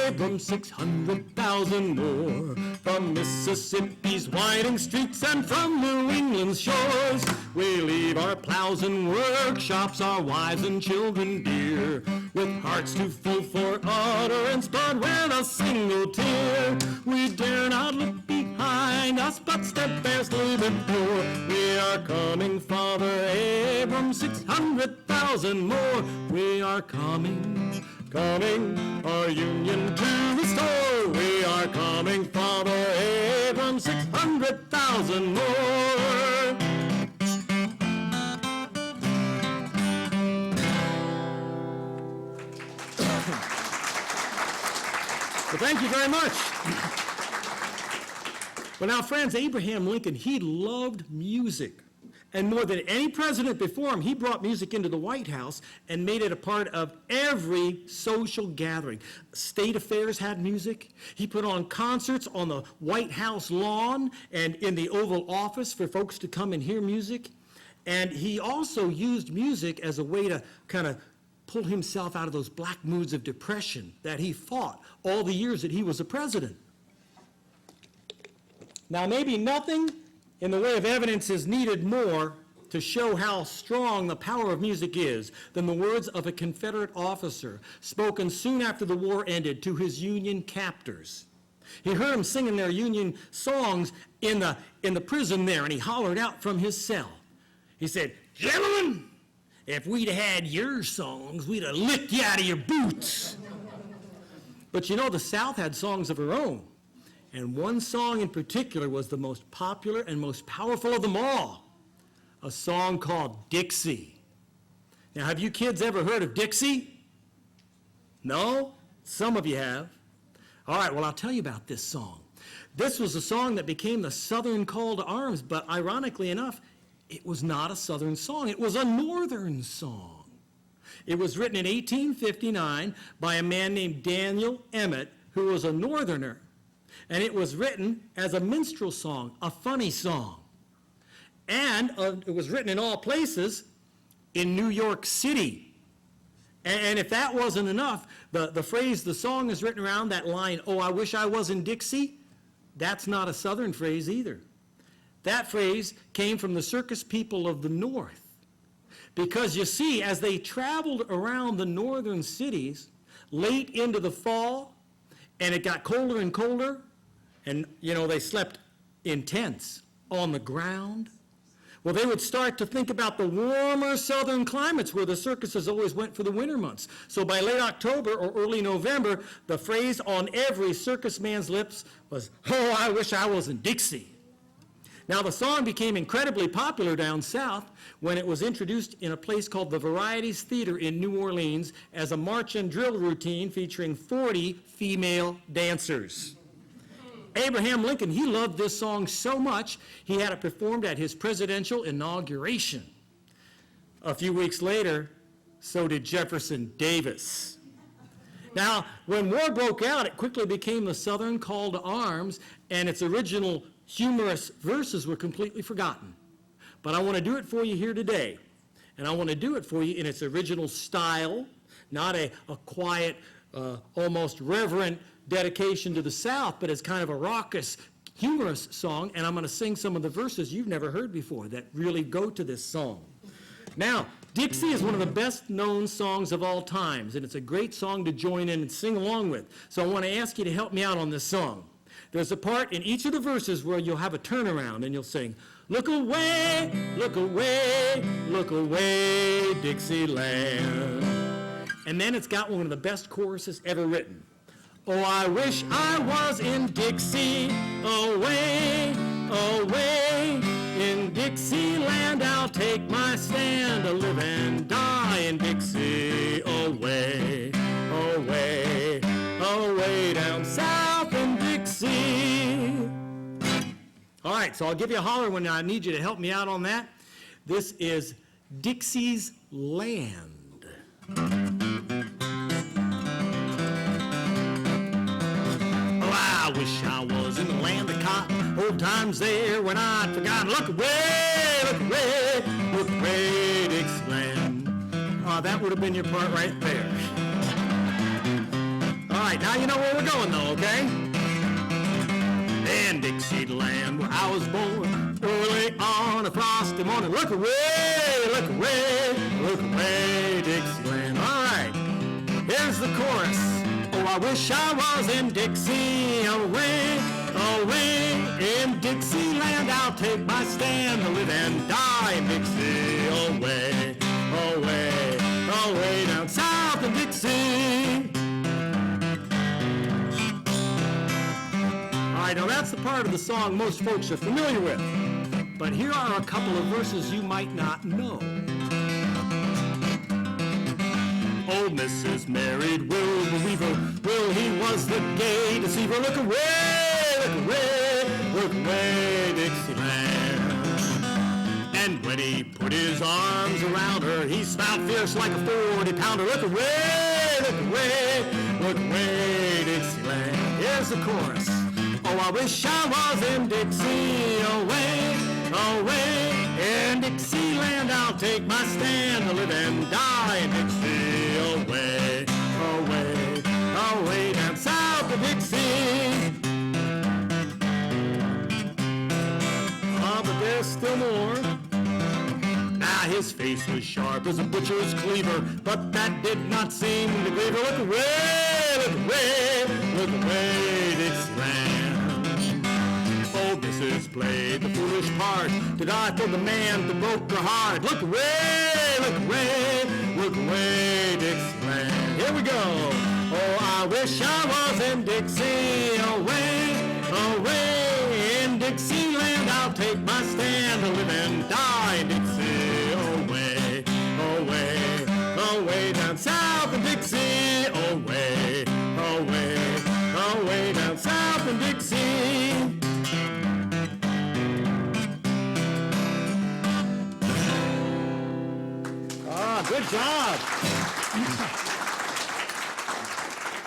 Abram, 600,000 more, from Mississippi's winding streets and from New England's shores. We leave our plows and workshops, our wives and children dear, with hearts too full for utterance, but with a single tear. We dare not look behind us, but steadfastly before. We are coming, Father Abram, 600,000 more. We are coming, our union to restore. We are coming, Father Abram, 600,000 more. Well, thank you very much. Well, now, friends, Abraham Lincoln, he loved music. And more than any president before him, he brought music into the White House and made it a part of every social gathering. State affairs had music. He put on concerts on the White House lawn and in the Oval Office for folks to come and hear music. And he also used music as a way to kind of pull himself out of those black moods of depression that he fought all the years that he was a president. Now, maybe nothing in the way of evidence is needed more to show how strong the power of music is than the words of a Confederate officer spoken soon after the war ended to his Union captors. He heard them singing their Union songs in the prison there, and he hollered out from his cell. He said, "Gentlemen, if we'd had your songs, we'd have licked you out of your boots." But you know, the South had songs of her own. And one song in particular was the most popular and most powerful of them all, a song called Dixie. Now, have you kids ever heard of Dixie? No? Some of you have. All right, well, I'll tell you about this song. This was a song that became the Southern call to arms, but ironically enough, it was not a Southern song. It was a Northern song. It was written in 1859 by a man named Daniel Emmett, who was a Northerner. And it was written as a minstrel song, a funny song. And it was written in all places in New York City. And if that wasn't enough, the phrase the song is written around, that line, "Oh, I wish I was in Dixie," that's not a Southern phrase either. That phrase came from the circus people of the North. Because you see, as they traveled around the northern cities late into the fall, and it got colder and colder, and, you know, they slept in tents on the ground. Well, they would start to think about the warmer southern climates where the circuses always went for the winter months. So by late October or early November, the phrase on every circus man's lips was, "Oh, I wish I was in Dixie." Now, the song became incredibly popular down south when it was introduced in a place called the Varieties Theater in New Orleans as a march and drill routine featuring 40 female dancers. Abraham Lincoln, he loved this song so much, he had it performed at his presidential inauguration. A few weeks later, So did Jefferson Davis. Now, when war broke out, it quickly became the Southern call to arms, and its original humorous verses were completely forgotten. But I want to do it for you here today, and I want to do it for you in its original style, not a quiet, almost reverent dedication to the South, but as kind of a raucous, humorous song, and I'm going to sing some of the verses you've never heard before that really go to this song. Now, Dixie is one of the best-known songs of all times, and it's a great song to join in and sing along with. So I want to ask you to help me out on this song. There's a part in each of the verses where you'll have a turnaround, and you'll sing, look away, Dixieland. And then it's got one of the best choruses ever written. Oh, I wish I was in Dixie, away, in Dixieland I'll take my stand, to live and die in Dixie, away, down south in Dixie. All right, so I'll give you a holler when I need you to help me out on that. This is Dixie's Land. I wish I was in the land of cotton, old times there when I'd forgotten. Look away, Dixieland. That would have been your part right there. All right, now you know where we're going though, okay? In Dixieland where I was born, early on a frosty morning. Look away, Dixieland. All right, here's the chorus. Oh, I wish I was in Dixie, away, in Dixieland I'll take my stand, to live and die in Dixie, away, down south in Dixie. All right, now that's the part of the song most folks are familiar with, but here are a couple of verses you might not know. Old Mrs. married Will the Weaver. Will, he was the gay deceiver. Look away, Dixieland. And when he put his arms around her, he smiled fierce like a 40-pounder. Look away, Dixieland. Here's the chorus. Oh, I wish I was in Dixie, away, in Dixieland I'll take my stand, to live and die in Dixie, away, down south of Dixie. But there's still more. Now his face was sharp as a butcher's cleaver, but that did not seem to grieve her. Look away, Dixieland. Old Mrs. played the foolish part to die for the man that broke her heart. Look away, Dixieland. Here we go. Oh, I wish I was in Dixie, away, in Dixieland I'll take my stand, to live and die in Dixie, away, down south in Dixie, away, down south in Dixie. Good job.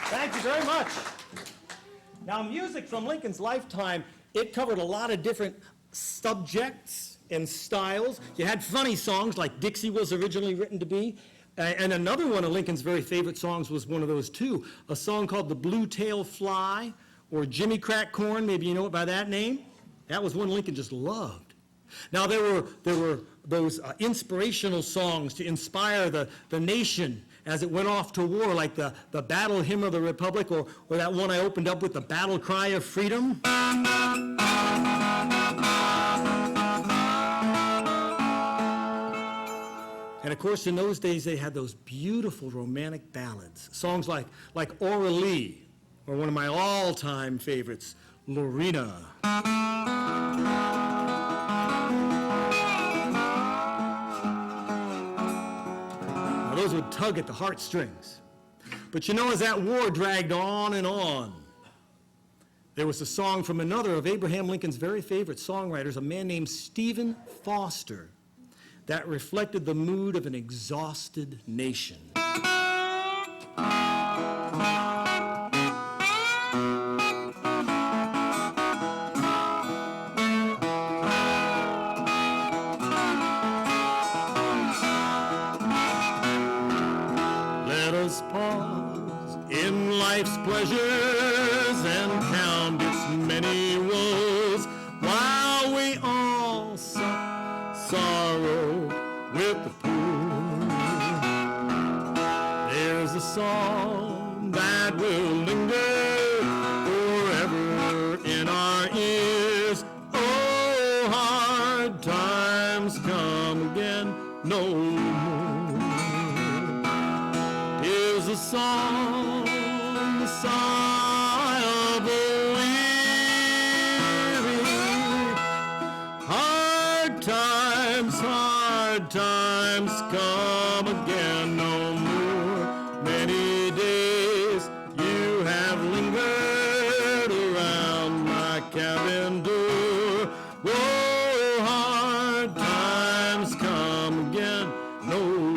Thank you very much. Now, music from Lincoln's lifetime, it covered a lot of different subjects and styles. You had funny songs like Dixie was originally written to be. And another one of Lincoln's very favorite songs was one of those too, a song called The Blue Tail Fly, or Jimmy Crack Corn, maybe you know it by that name. That was one Lincoln just loved. Now, there were those inspirational songs to inspire the nation as it went off to war, like the Battle Hymn of the Republic, or that one I opened up with, the Battle Cry of Freedom. And of course, in those days, they had those beautiful romantic ballads, songs like Aurelie, or one of my all-time favorites, Lorena. Those would tug at the heartstrings. But you know, as that war dragged on and on, there was a song from another of Abraham Lincoln's very favorite songwriters, a man named Stephen Foster, that reflected the mood of an exhausted nation. Let us pause in life's pleasures and count its many woes while we all sorrow with the poor. There's a song that will linger forever in our ears. Oh, hard times come again no more. Here's a song, the sigh of the weary. Hard times come again no more. Many days you have lingered around my cabin door. Oh, hard times come again no more.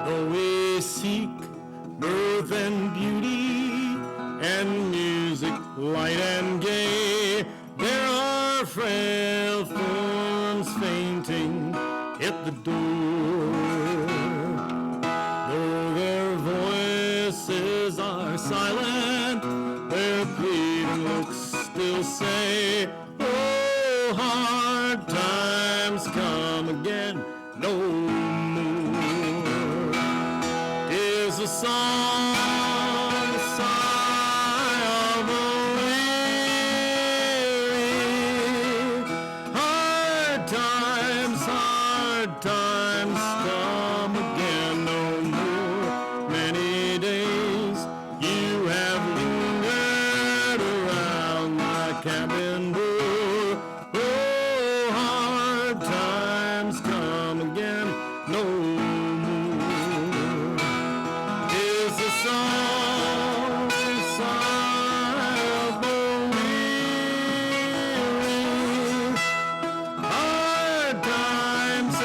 Though we seek birth and beauty and music light and gay, there are frail forms fainting at the door. Though their voices are silent, their pleading looks still say, oh, hard times come again no more. Is a song, the sigh of the weary. Hard times come again no more. Many days you have lingered around my cabin door. Oh, hard times come again no more. Is the song, sigh of the weary. Hard times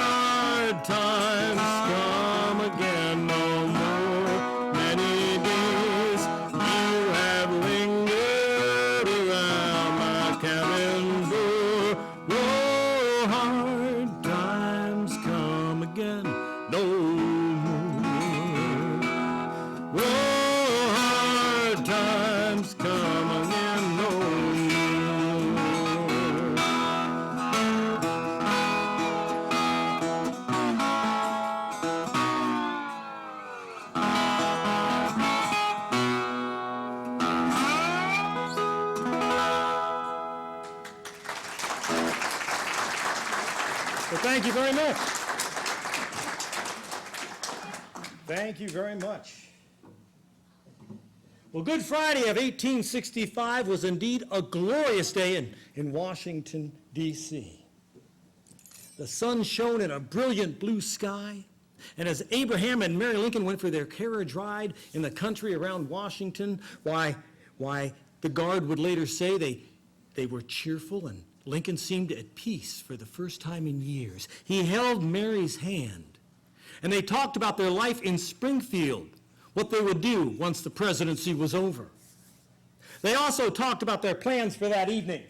come again no more. Many days you have lingered around my cabin door. Oh, hard times come again no more. Oh, hard times come again no more. Well, thank you very much. Thank you very much. Well, Good Friday of 1865 was indeed a glorious day in Washington, D.C. The sun shone in a brilliant blue sky, and as Abraham and Mary Lincoln went for their carriage ride in the country around Washington, why, the guard would later say they were cheerful, and Lincoln seemed at peace for the first time in years. He held Mary's hand, and they talked about their life in Springfield, what they would do once the presidency was over. They also talked about their plans for that evening.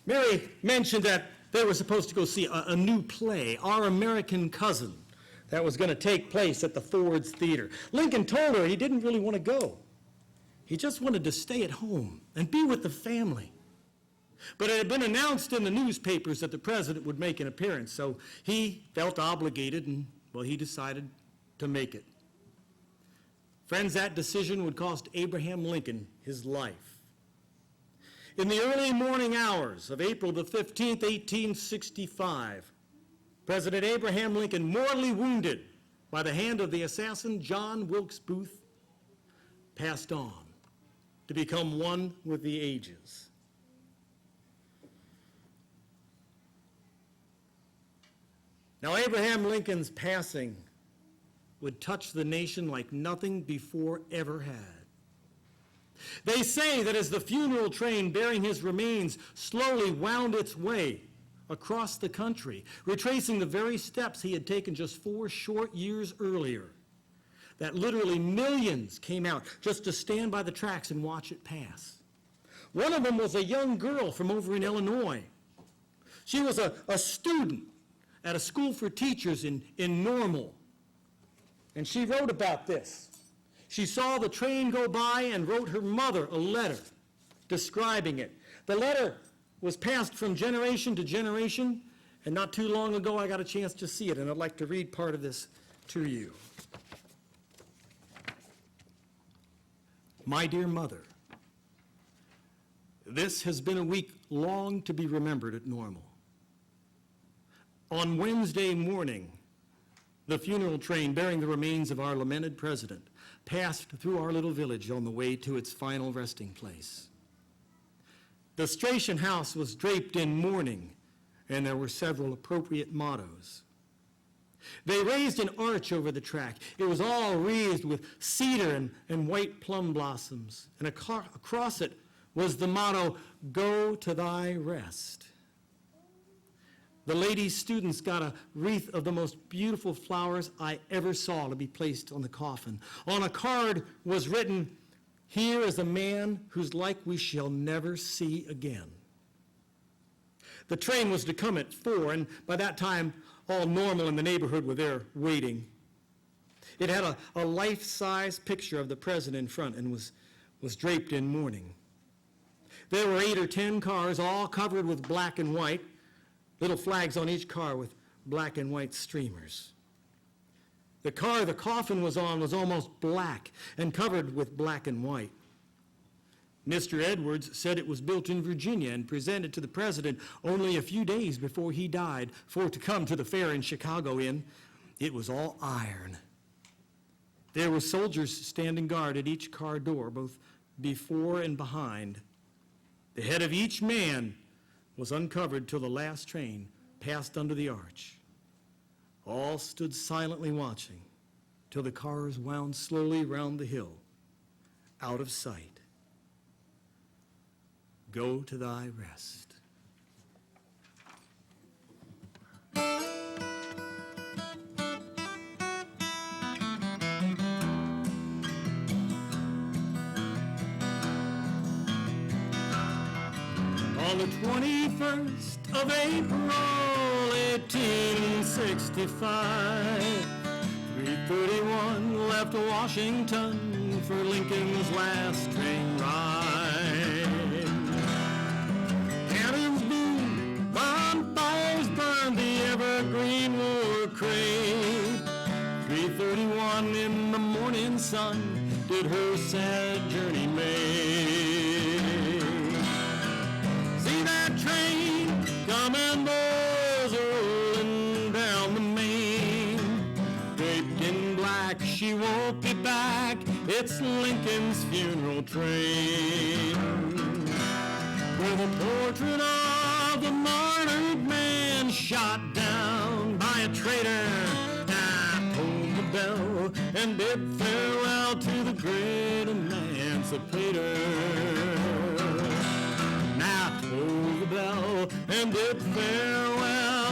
Mary mentioned that they were supposed to go see a new play, Our American Cousin, that was going to take place at the Ford's Theater. Lincoln told her he didn't really want to go. He just wanted to stay at home and be with the family. But it had been announced in the newspapers that the president would make an appearance, so he felt obligated and, well, he decided to make it. Friends, that decision would cost Abraham Lincoln his life. In the early morning hours of April the 15th, 1865, President Abraham Lincoln, mortally wounded by the hand of the assassin John Wilkes Booth, passed on to become one with the ages. Now, Abraham Lincoln's passing would touch the nation like nothing before ever had. They say that as the funeral train bearing his remains slowly wound its way across the country, retracing the very steps he had taken just 4 short years earlier, that literally millions came out just to stand by the tracks and watch it pass. One of them was a young girl from over in Illinois. She was a student at a school for teachers in Normal. And she wrote about this. She saw the train go by and wrote her mother a letter describing it. The letter was passed from generation to generation, and not too long ago I got a chance to see it, and I'd like to read part of this to you. My dear mother, this has been a week long to be remembered at Normal. On Wednesday morning, the funeral train bearing the remains of our lamented president passed through our little village on the way to its final resting place. The station house was draped in mourning, and there were several appropriate mottos. They raised an arch over the track. It was all wreathed with cedar and white plum blossoms, and across it was the motto, "Go to thy rest." The lady students got a wreath of the most beautiful flowers I ever saw to be placed on the coffin. On a card was written, "Here is a man whose like we shall never see again." The train was to come at 4, and by that time, all Normal in the neighborhood were there waiting. It had a life-size picture of the president in front and was draped in mourning. There were 8 or 10 cars, all covered with black and white, little flags on each car with black and white streamers. The car the coffin was on was almost black and covered with black and white. Mr. Edwards said it was built in Virginia and presented to the president only a few days before he died for it to come to the fair in Chicago in. It was all iron. There were soldiers standing guard at each car door, both before and behind. The head of each man was uncovered till the last train passed under the arch. All stood silently watching till the cars wound slowly round the hill, out of sight. Go to thy rest. On the 21st of April, 1865, 331 left Washington for Lincoln's last train ride. Cannons boomed, bonfires burned, the evergreen war crave. 331 in the morning sun did her sad journey make. Coming boys rolling down the main, draped in black, she won't be back, it's Lincoln's funeral train. With a portrait of the martyred man shot down by a traitor, I pulled the bell and bid farewell to the great emancipator. Now toll the bell and bid farewell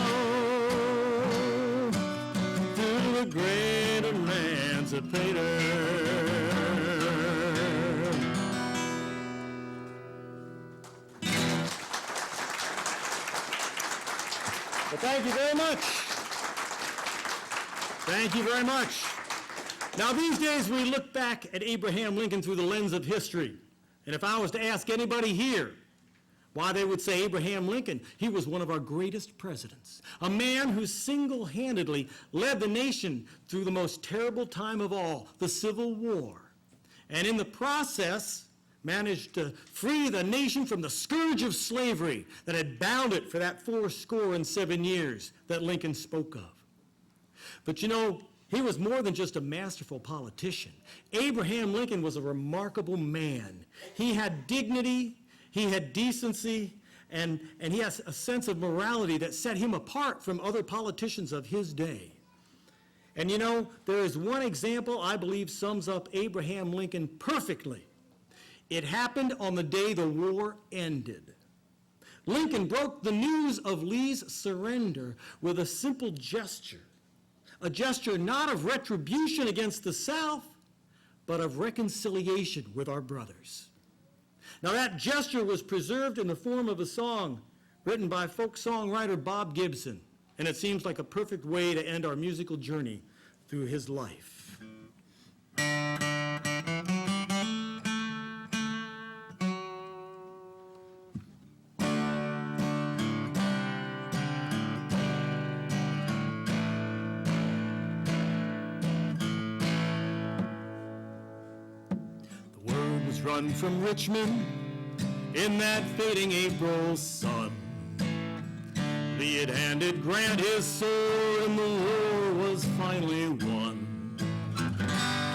to the great emancipator. Well, thank you very much. Thank you very much. Now, these days we look back at Abraham Lincoln through the lens of history. And if I was to ask anybody here why they would say Abraham Lincoln, he was one of our greatest presidents, a man who single-handedly led the nation through the most terrible time of all, the Civil War, and in the process managed to free the nation from the scourge of slavery that had bound it for that 77 years that Lincoln spoke of. But you know, he was more than just a masterful politician. Abraham Lincoln was a remarkable man. He had dignity, he had decency, and he has a sense of morality that set him apart from other politicians of his day. And you know, there is one example I believe sums up Abraham Lincoln perfectly. It happened on the day the war ended. Lincoln broke the news of Lee's surrender with a simple gesture, a gesture not of retribution against the South, but of reconciliation with our brothers. Now that gesture was preserved in the form of a song written by folk songwriter Bob Gibson, and it seems like a perfect way to end our musical journey through his life. The word was run from Richmond in that fading April sun. Lee had handed Grant his sword and the war was finally won.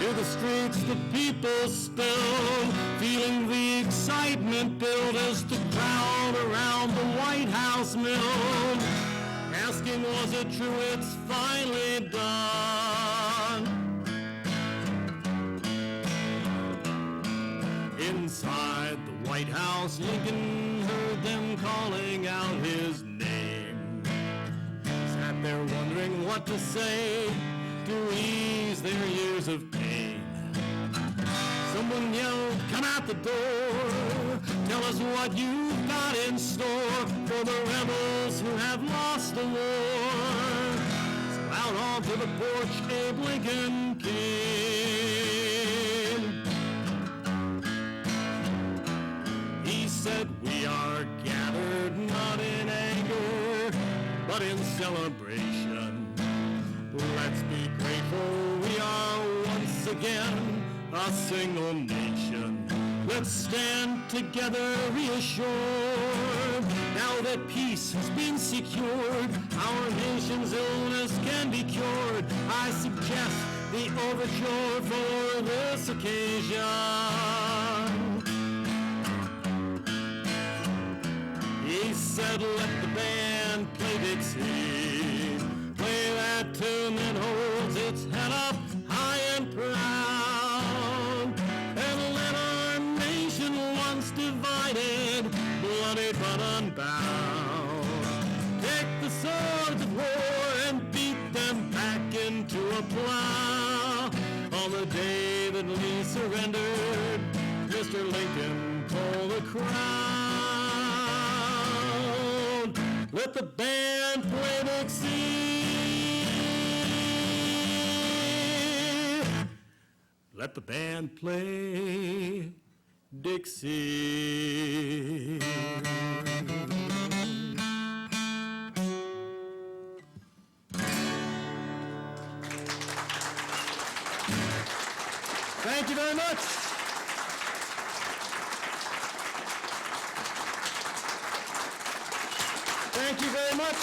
To the streets the people spilled, feeling the excitement build as the crowd around the White House milled, asking was it true it's finally done. Inside the White House, Lincoln heard them calling out his name. Sat there wondering what to say to ease their years of pain. Someone yelled, "Come out the door, tell us what you've got in store for the rebels who have lost the war." So out onto the porch Abe Lincoln came. He said, "We are gathered not in anger, but in celebration. Let's be grateful we are once again a single nation. Let's stand together reassured. Now that peace has been secured, our nation's illness can be cured. I suggest the overture for this occasion." He said, "Let the band play Dixie, play that tune that holds its head up high and proud, and let our nation once divided, bloodied but unbound, take the swords of war and beat them back into a plow." On the day that Lee surrendered, Mr. Lincoln told the crowd, "Let the band play Dixie. Let the band play Dixie." Thank you very much. Thank you very much.